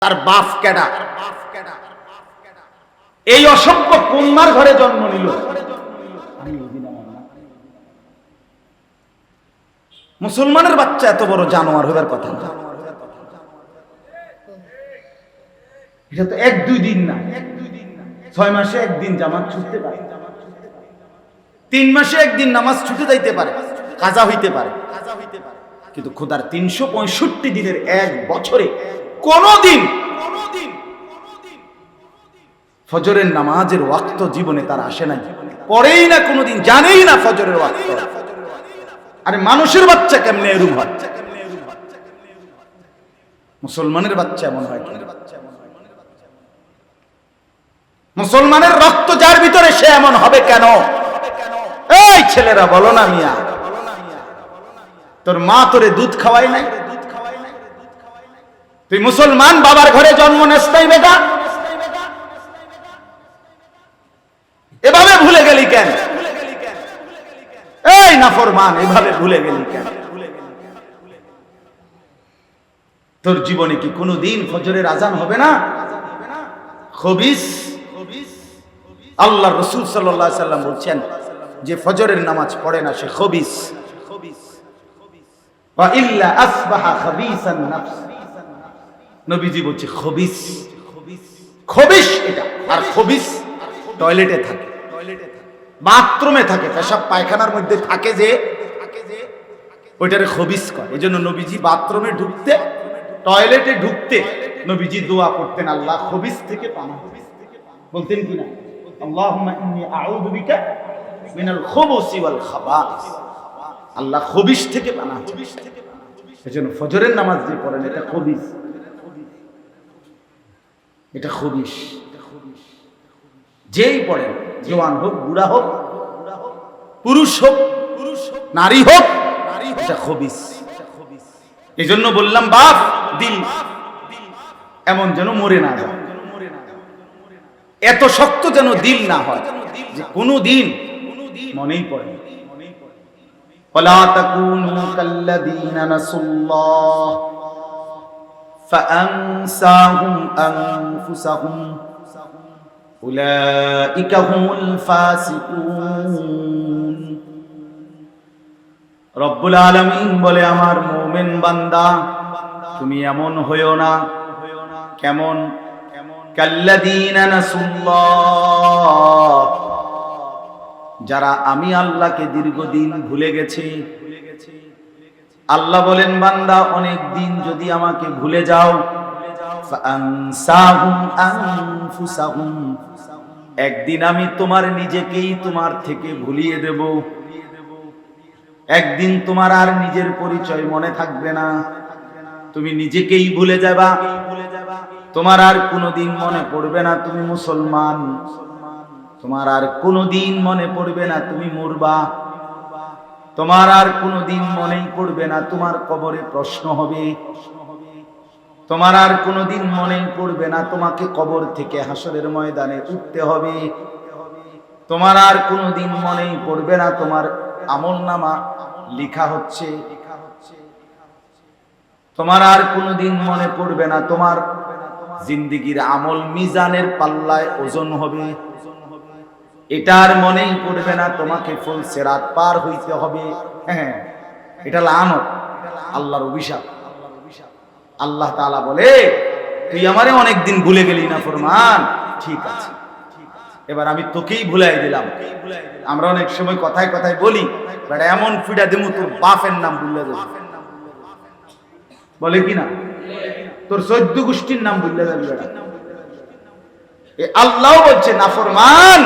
তার বাপ কেডা, এই অসভ্য কন্যার ঘরে জন্ম নিল। মুসলমানের বাচ্চা এত বড় জানোয়ার হবার কথা না। এটা তো 1-2 দিন না, 6 মাসে একদিন জামাত ছুটতে পারে, 3 মাসে একদিন নামাজ ছুটে যাইতে পারে, কাজা হইতে পারে। কিন্তু খোদার 365 দিনের এক বছরে কোনদিন ফজরের নামাজের ওয়াক্ত জীবনে তার আসে নাই, পড়েই না কোনদিন, জানেই না ফজরের ওয়াক্ত। আরে মানুষের বাচ্চা কেমনে এরকম হয়? মুসলমানের বাচ্চা এমন হয় কেন? মুসলমানের রক্ত যার ভিতরে সে এমন হবে কেন? এই ছেলেরা বলো না মিয়া, তোর মা তোরে দুধ খাওয়াই নাই? তুই মুসলমান বাবার ঘরে জন্ম নেস নাই বেটা, এভাবে ভুলে গেলি কেন? এই নাফরমান, এভাবে ভুলে গেলি কেন? তোর জীবনে কি কোনদিন ফজরের আজান হবে না? খবিস, আল্লাহ রাসূল সাল্লাল্লাহু আলাইহি সাল্লাম বলছেন যে ফজরের নামাজ পড়ে না সে খবিস। ওয়া ইল্লা আসবাহা খাবিসান নাফস, নবীজি বলছে খবিস, খবিস এটা। আর খবিস টয়লেটে থাকে, বাথরুমে থাকে, পেশাব পায়খানার মধ্যে থাকে, যে ওইটারে খবিস কয়। এজন্য নবীজি বাথরুমে ঢুকতে, টয়লেটে ঢুকতে নবীজি দোয়া করতেন, আল্লাহ খবিস থেকে পানা বলতেন কিনা, আল্লাহুম্মা ইন্নী আউযু বিকা মিনাল খুবুসি ওয়াল খাবাইস, আল্লাহ খবিস থেকে পানা। এজন্য ফজরের নামাজ যে পড়েন এটা খবিস, এটা খবিস। যেই পড়েন, জওয়ান হোক, বুড়া হোক, পুরুষ হোক, নারী হোক, এটা খবিস। এই জন্য বললাম বাপ, দিল এমন যেন মরে না যায়, এত শক্ত যেন দিল না হয় যে কোনো দিন মনেই পড়ে। ওয়ালা তাকুনু কাল্লাযীনা নাসুল্লাহ ফাআনসাহুম আনফুসাহুম উলাইকা হুমুল ফাসিকুন। রব্বুল আলামিন বলে, আমার মুমিন বান্দা তুমি এমন হইও না। কেমন? কাল্লাযীনা নাসুল্লাহ, যারা আমি আল্লাহকে দীর্ঘদিন ভুলে গেছে। আল্লাহ বলেন, বান্দা অনেক দিন যদি আমাকে ভুলে যাও, ফাআনসাহুম আনফুসাহুম, একদিন আমি তোমার নিজেকেই তোমার থেকে ভুলিয়ে দেব। একদিন তোমার আর নিজের পরিচয় মনে থাকবে না, তুমি নিজেকেই ভুলে যাবা। তোমার আর কোনোদিন মনে পড়বে না তুমি মুসলমান, তোমার আর কোনোদিন মনে পড়বে না তুমি মরবা, তোমার আর কোনোদিন মনেই পড়বে না তোমার কবরে প্রশ্ন হবে, তোমার আর কোনোদিন মনেই পড়বে না তোমাকে কবর থেকে হাসরের ময়দানে উঠতে হবে, তোমার আর কোনোদিন মনেই পড়বে না তোমার আমলনামা লেখা হচ্ছে, তোমার আর কোনোদিন মনে পড়বে না তোমার জিন্দেগির আমল মিজানের পাল্লায় ওজন হবে, এটার মনেই পড়বে না তোমাকে ফুল সিরাত পার হইতে হবে। হ্যাঁ, এটা লানত, আল্লাহর অভিশাপ। আল্লাহ তাআলা বলে, তুই আমারে অনেকদিন ভুলে গেলি না ফরমান, ঠিক আছে, এবার আমি তোকেই ভুলাই দিলাম। আমরা অনেক সময় কথায় কথায় বলি, বেটা এমন ফিডা দেমু তোর বাপের নাম ভুলে যাবে, বলে কি না, তোর 14 গোষ্ঠীর নাম ভুলে যাবে বেটা। আল্লাহ বলছে, নাফরমান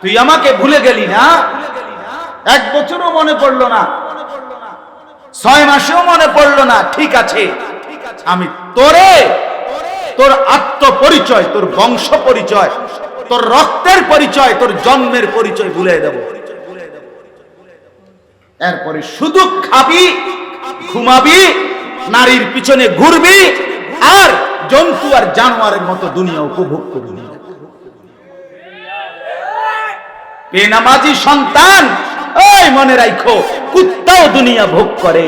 তুই আমাকে ভুলে গেলি না, 1 বছরও মনে পড়লো না, 6 মাসেও মনে পড়লো না, ঠিক আছে, আমি তোরে তোর আত্মপরিচয়, তোর বংশ পরিচয়, তোর রক্তের পরিচয়, তোর জন্মের পরিচয় ভুলে দেব। এরপরে শুধু খাবি, ঘুমাবি, নারীর পিছনে ঘুরবি, আর জন্তু আর জানোয়ারের মতো দুনিয়া উপভোগ করবি। বেনামাজি সন্তান, ওই মনে রাখো, কুত্তাও দুনিয়া ভোগ করে।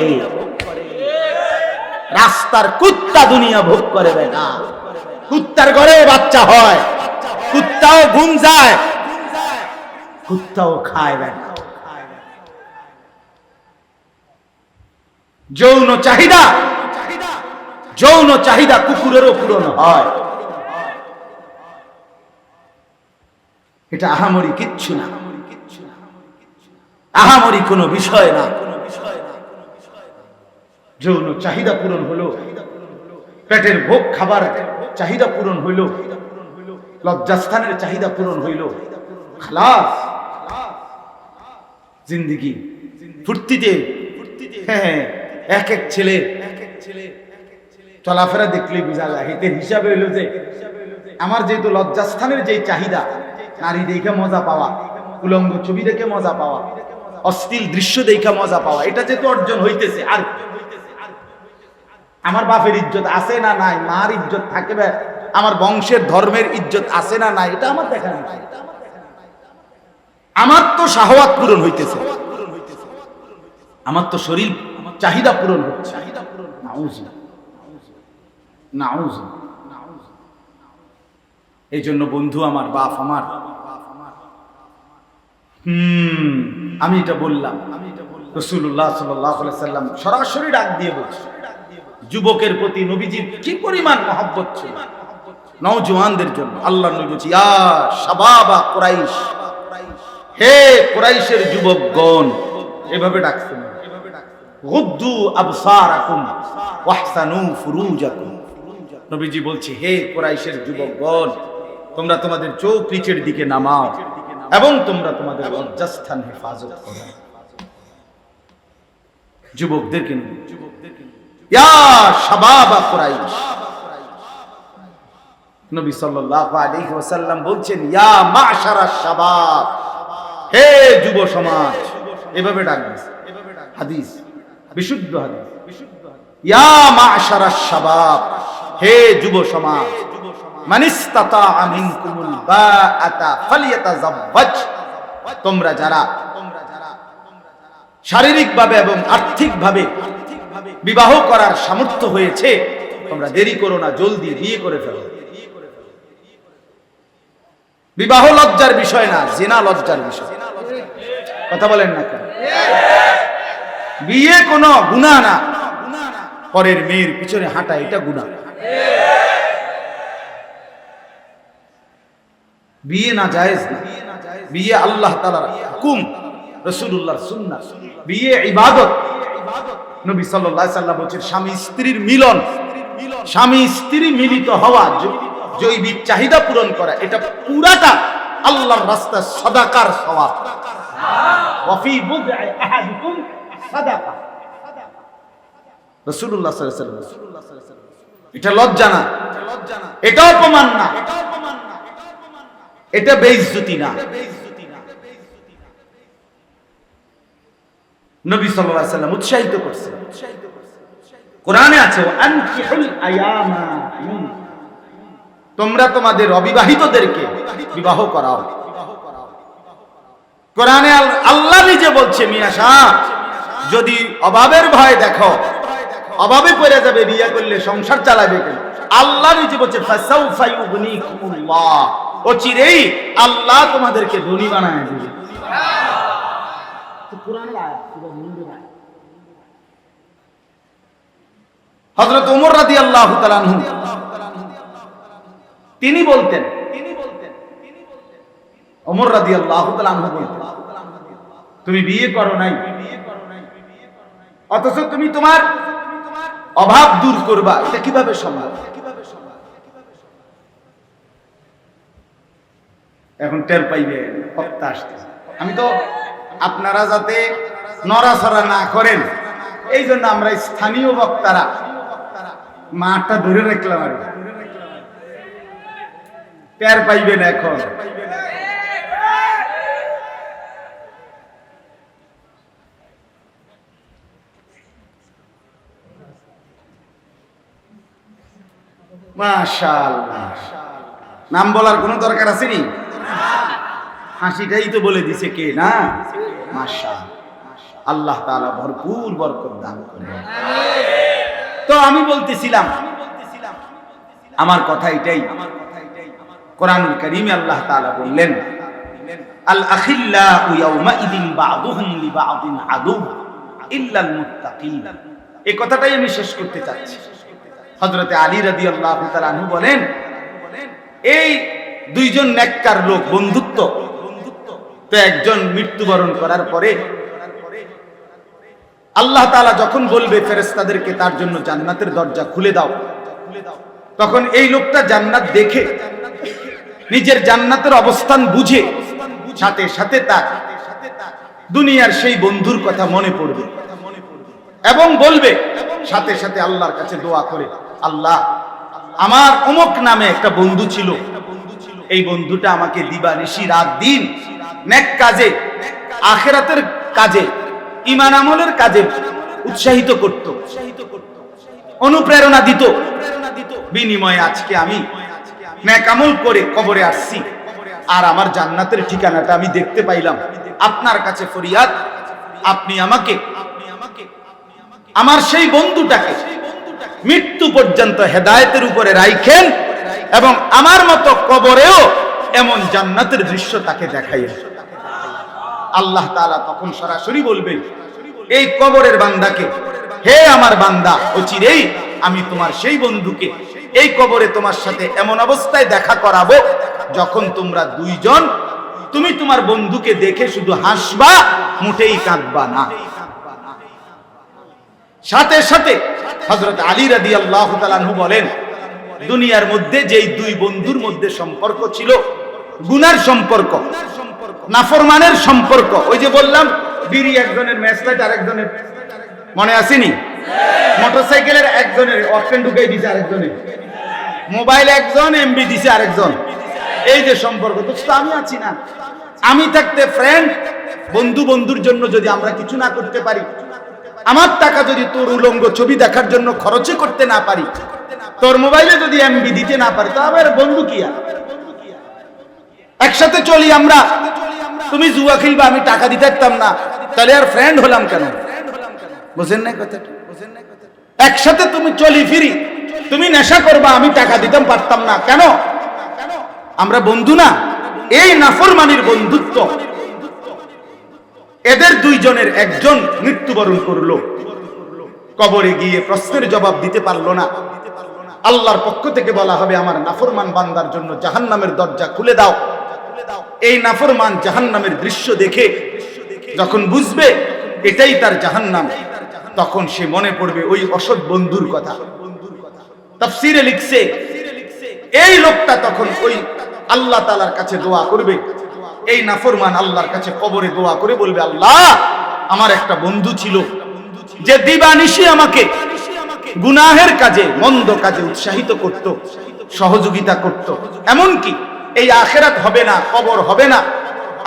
রাস্তার কুত্তা দুনিয়া ভোগ করে বেটা। কুত্তার ঘরে বাচ্চা হয়, কুত্তাও ঘুম যায়, কুত্তাও খায় বেটা। যৌন চাহিদা, যৌন চাহিদা কুকুরেরও পূরণ হয়। এটা আহামরি কিচ্ছু না, আহামরি কোনো বিষয় না। যৌন চাহিদা পূরণ হলো, পেটের ভোগ খাবার চাহিদা পূরণ হইল, লজ্জাস্থানের চাহিদা পূরণ হইল, খালাস জিন্দেগি ফুর্তিতে। হ্যাঁ, এক এক ছেলে চলাফেরা দেখলে বোঝা যায়। এর হিসাবে হইল যে আমার যেহেতু লজ্জাস্থানের যে চাহিদা, নারী দেখে মজা পাওয়া, উলঙ্গ ছবি দেখে মজা পাওয়া, অশ্লীল দৃশ্য দেখে মজা পাওয়া, এটা যেহেতু অর্জন হইতেছে, আর আমার বাপের ইজ্জত আছে না নাই, মার ইজ্জত থাকবে, আমার বংশের ধর্মের ইজ্জত আছে না নাই, এটা আমার দেখা নাই। আমার তো শাহওয়াত পূরণ হইতেছে, আমার তো শরীর চাহিদা পূরণ হচ্ছে। এই জন্য বন্ধু আমার, বাপ আমার, আমি এটা বললাম, রাসূলুল্লাহ সাল্লাল্লাহু আলাইহি সাল্লাম সরাসরি ডাক দিয়ে বলছে, যুবকের প্রতি নবীজির কি পরিমাণ মহব্বত ছিল, নওজওয়ানদের জন্য। আল্লাহর নবী বলছে, ইয়া শাবাবা কুরাইশ, হে কুরাইশের যুবকগণ, এভাবে ডাকছেন, গুদ্দু আবসারাকুম ওয়াহসানু ফুরুজাকুম। নবীজি বলছে, হে কুরাইশের যুবকগণ, তোমরা তোমাদের চোখ নিচের দিকে নামাও এবং তোমরা তোমাদের লজ্জাস্থান হেফাজত করো। যুবকদেরকে নিয়ে, ইয়া শাবাবা কুরাইশ। নবী সাল্লাল্লাহু আলাইহি ওয়াসাল্লাম বলছেন, ইয়া মাশারাশ শাবাব, হে যুব সমাজ, এভাবে ডাকবে। হাদিস, বিশুদ্ধ হাদিস, ইয়া মাশারাশ শাবাব, হে যুব সমাজ, মান ইসতাতা মিনকুমুল বাআতা ফালইয়াতাযাওয়াজ। তোমরা যারা শারীরিকভাবে এবং আর্থিকভাবে বিবাহ করার সামর্থ্য হয়েছে, তোমরা দেরি করো না, জলদি বিয়ে করে ফেলো। বিবাহ লজ্জার বিষয় না, জিনা লজ্জার বিষয়। কথা বলেন না কেন? বিয়ে কোনো গুনাহ না, পরের মেয়ের পিছনে হাঁটা এটা গুনাহ। বিয়ে না জায়েজ না, বিয়ে আল্লাহ তাআলার হুকুম, রাসূলুল্লাহর সুন্নাহ। বিয়ে ইবাদত। নবী সাল্লাল্লাহু আলাইহি সাল্লাম বলেছেন, স্বামী স্ত্রীর মিলন, স্বামী স্ত্রী মিলিত হওয়া, জৈবিক চাহিদা পূরণ করা, এটা পুরাটা আল্লাহর রাস্তায় সাদাকার সওয়াব। ওয়া ফি বুদ'i আহাদিকুম সাদাকা। রাসূলুল্লাহ সাল্লাল্লাহু আলাইহি ওয়াসাল্লাম। এটা লজ্জা না, এটা অপমান না, এটা বেইজ্জতি না। নবী সাল্লাল্লাহু আলাইহি ওয়াসাল্লাম উৎসাহিত করছেন। কোরআনে আছে, আনকিহুল আয়ামা মিনকুম, তোমরা তোমাদের অবিবাহিতদেরকে বিবাহ করাও। কোরআনে আল্লাহ নিজে বলছে, মিয়া সাহেব, যদি অভাবের ভয় দেখো, অভাবে পড়ে যাবে, বিয়ে করলে সংসার চালাবে কেন? আল্লাহ নিজে বলছে, ফাসাউফা ইউগনিকুমুল্লাহ, অচিরেই আল্লাহ তোমাদেরকে ধনী বানায় দিবে। কোরআনের আয়াত। হযরত ওমর রাদিয়াল্লাহু তাআলা আনহু তিনি বলতেন, ওমর রাদিয়াল্লাহু তাআলা আনহু বলতেন, তুমি বিয়ে করো নাই, অথচ তুমি তোমার অভাব দূর করবা, এটা কিভাবে সম্ভব? এখন টের পাইবে বক্তা আসতে। আমি তো আপনারা যাতে নড়াচড়া না করেন, এই জন্য আমরা স্থানীয় বক্তারা মাঠটা ধরে রাখলাম, আর টের পাইবেন এখন। মাশাআল্লাহ, নাম বলার কোনো দরকার আছে নি? হাসিটাই তো বলে দিছে কে না? মাশাআল্লাহ। আল্লাহ তাআলা ভরপুর বরকত দান করেন। তো আমি বলতেছিলাম, আমার কথা এটাই, কোরআনুল কারীমে আল্লাহ তাআলা বললেন, আল আখিল্লাউ ইয়াউমাইদিন বা'দুহুম লিবা'দিন আদু ইল্লাল মুত্তাকিন। এই কথাটাই আমি শেষ করতে চাচ্ছি। হযরতে আলী রাদিয়াল্লাহু তাআলা আনহু বলেন, এই দুইজন নেককার লোক বন্ধুত্ব, তো একজন মৃত্যুবরণ করার পরে আল্লাহ তাআলা যখন বলবে ফেরেশতাদেরকে তার জন্য জান্নাতের দরজা খুলে দাও, তখন এই লোকটা জান্নাত দেখে নিজের জান্নাতের অবস্থান বুঝে সাথে সাথে তার দুনিয়ার সেই বন্ধুর কথা মনে পড়বে এবং বলবে সাথে সাথে আল্লাহর কাছে দোয়া করে, আল্লাহ, আমার অমুক নামে একটা বন্ধু ছিল, এই বন্ধুটা আমাকে দিবানিশি রাত দিন নেক কাজে, আখিরাতের কাজে, ঈমান আমলের কাজে উৎসাহিত করত, অনুপ্রেরণা দিত। বিনিময়ে আজকে আমি নেক আমল করে কবরে আসছি, আর আমার জান্নাতের ঠিকানাটা আমি দেখতে পাইলাম। আপনার কাছে ফরিয়াদ, আপনি আমাকে আমার সেই বন্ধুটাকে মৃত্যু পর্যন্ত হেদায়েতের উপরে রাখেন এবং আমার মতো কবরেও এমন জান্নাতের দৃশ্য তাকে দেখাইয়েন। আল্লাহ তাআলা তখন সরাসরি বলবেন এই কবরের বান্দাকে, হে আমার বান্দা, অচিরেই আমি তোমার সেই বন্ধুকে এই কবরে তোমার সাথে এমন অবস্থায় দেখা করাবো যখন তোমরা দুইজন, তুমি তোমার বন্ধুকে দেখে শুধু হাসবা, মোটেই কাঁদবা না। সাথে সাথে হযরত আলী রাদিয়াল্লাহু তাআলা আনহু বলেন, দুনিয়ার মধ্যে যেই দুই বন্ধুর মধ্যে সম্পর্ক ছিল গুনার সম্পর্ক, নাফরমানের সম্পর্ক, ওই যে বললাম বিড়ি একজনের, ম্যাচলাইট আরেকজনের, মনে আসেনি? মোটরসাইকেলের একজনের অকটেন ঢুকাই দিছে আরেকজনের, মোবাইল একজন এমবি দিছে আরেকজন, এই যে সম্পর্ক। তো আমি আছি না, আমি থাকতে ফ্রেন্ড, বন্ধু বন্ধুর জন্য যদি আমরা কিছু না করতে পারি, আমার টাকা যদি তোর উলঙ্গ ছবি দেখার জন্য খরচই করতে না পারি, তোর মোবাইলে যদি এমবি দিতে না পারি, তো আবার বন্ধু কি আর? একসাথে চলি আমরা, তুমি জুয়া খেলবা, আমি টাকা দিতে পারতাম না, তাহলে আর ফ্রেন্ড হলাম কেন? বুঝেন না কথাটা? একসাথে তুমি চলি ফিরি, তুমি নেশা করবা, আমি টাকা দিতাম পারতাম না কেন? আমরা বন্ধু না? এই নাফরমানির বন্ধুত্ব। এদের দুইজনের একজন মৃত্যুবরণ করলো, কবরে গিয়ে প্রশ্নের জবাব দিতে পারলো না। আল্লাহর পক্ষ থেকে বলা হবে আমার নাফরমান বান্দার জন্য জাহান্নামের দরজা খুলে দাও। এই নাফরমান জাহান্নামের দৃশ্য দেখে যখন বুঝবে এটাই তার জাহান্নাম, তখন সে মনে পড়বে ওই অসৎ বন্ধুর কথা। তাফসীরে লিখছে এই লোকটা তখন ওই আল্লাহ তাআলার কাছে দোয়া করবে, এই নাফরমান আল্লাহর কাছে কবরে দোয়া করে বলবে, আল্লাহ, আমার একটা বন্ধু ছিল যে দিবানিশি আমাকে গুনাহের কাজে, মন্দ কাজে উৎসাহিত করত, সহযোগিতা করত, এমনকি এই আখিরাত হবে না, কবর হবে না,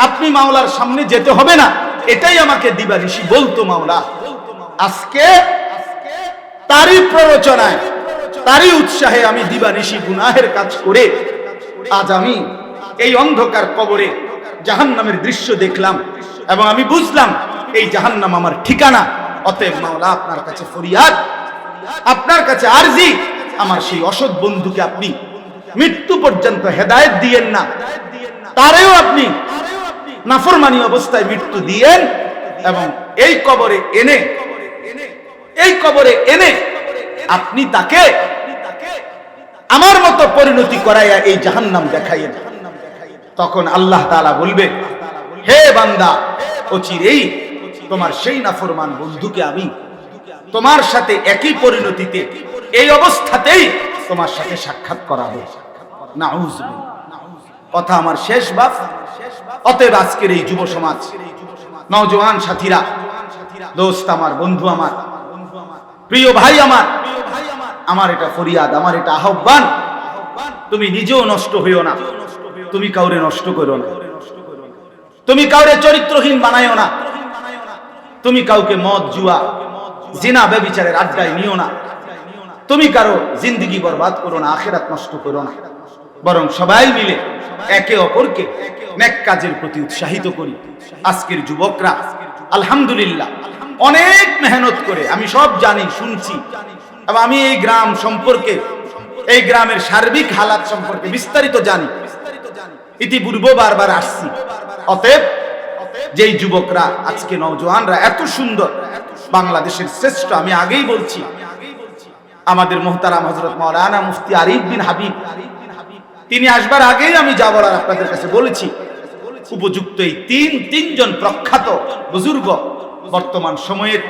আপনি মাওলার সামনে যেতে হবে না, এটাই আমাকে দিবানিশি বলতো মাওলা। আজকে তারই প্ররোচনায়, তারই উৎসাহে আমি দিবানিশি গুনাহের কাজ করে আজ আমি এই অন্ধকার কবরে জাহান্নামের দৃশ্য দেখলাম এবং আমি বুঝলাম এই জাহান্নাম আমার ঠিকানা। অতএব মাওলা, আপনার কাছে ফরিয়াদ, আপনার কাছে আরজি, আমার সেই অসৎ বন্ধুকে আপনি মৃত্যু পর্যন্ত হেদায়েত দিয়েন না, তারেও আপনি নাফরমানি অবস্থায় মৃত্যু দিয়েন এবং এই কবরে এনে আপনি তাকে আমার মতো পরিণতি করাইয়া এই জাহান্নাম দেখাইয়েন। তখন আল্লাহ তাআলা বলবে, হে বান্দা, অচিরেই তোমার সেই নাফরমান বন্ধুকে আমি তোমার সাথে একই পরিণতিতে, এই অবস্থাতেই তোমার সাথে সাক্ষাৎ করাবো। নাউযুবিল্লাহ। কথা আমার শেষ বাপ। অতএব আজকের এই যুব সমাজ, নওজোয়ান সাথীরা, দোস্ত আমার, বন্ধু আমার, প্রিয় ভাই আমার এটা ফরিয়াদ, আমার এটা আহ্বান, তুমি নিজেও নষ্ট হইও না, তুমি কাউরে নষ্ট করো না, তুমি কাউরে চরিত্রহীন বানাইও না, তুমি কাউকে মদ, জুয়া, জিনা, ব্যভিচারের আড্ডায় নিও না, তুমি কারো জিন্দেগি বরবাদ করো না, আখিরাত নষ্ট করো না, বরং সবাই মিলে একে অপরকে নেক কাজের প্রতি উৎসাহিত করি। আজকের যুবকরা আলহামদুলিল্লাহ অনেক মেহনত করে, আমি সব জানি, শুনছি, এবং আমি এই গ্রাম সম্পর্কে, এই গ্রামের সার্বিক হালাত সম্পর্কে বিস্তারিত জানি, ইতিপূর্বে বারবার আসছি। অতএব যেই যুবকরা আজকে নওজোয়ানরা এত সুন্দর, বাংলাদেশের শ্রেষ্ঠ, আমি আগেই বলছি আমাদের মুহতারাম হযরত মাওলানা মুফতি আরিফ বিন হাবিব, তিনি আসবার আগেই আমি যা বলার আপনাদের কাছে বলেছি। উপযুক্ত এই তিনজন প্রখ্যাত বুজুর্গ বর্তমান সময়ের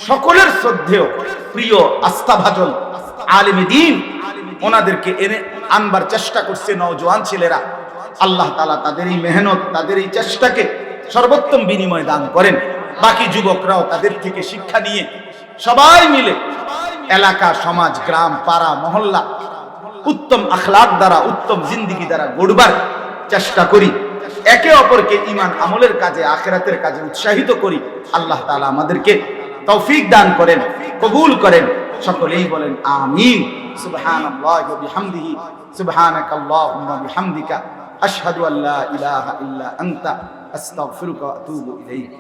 সকলের শ্রদ্ধেয় প্রিয় আস্থাভাজন আলেমে দ্বীন, ওনাদেরকে এনে আনবার চেষ্টা করছে নওজোয়ান ছেলেরা। আল্লাহ তাআলা তাদের এই মেহনত, তাদের এই চেষ্টাকে সর্বোত্তম বিনিময় দান করেন। বাকি যুবকরাও তাদের থেকে শিক্ষা নিয়ে সবাই মিলে এলাকা, সমাজ, গ্রাম, পাড়া, মহল্লা উত্তম আখলাক দ্বারা, উত্তম জিন্দেগি দ্বারা গড়বার চেষ্টা করি। একে অপরকে ঈমান আমলের কাজে, আখিরাতের কাজে উৎসাহিত করি। আল্লাহ তাআলা আমাদেরকে তৌফিক দান করেন, কবুল করেন। সকলেই বলেন আমিন। সুবহানাল্লাহি ওয়া বিহামদিহি, সুবহানাকাল্লাহুম্মা বিহামদিকা, আশহাদু আল্লা ইলাহা ইল্লা আনতা, আস্তাগফিরুকা ওয়া আতুবু ইলাইক।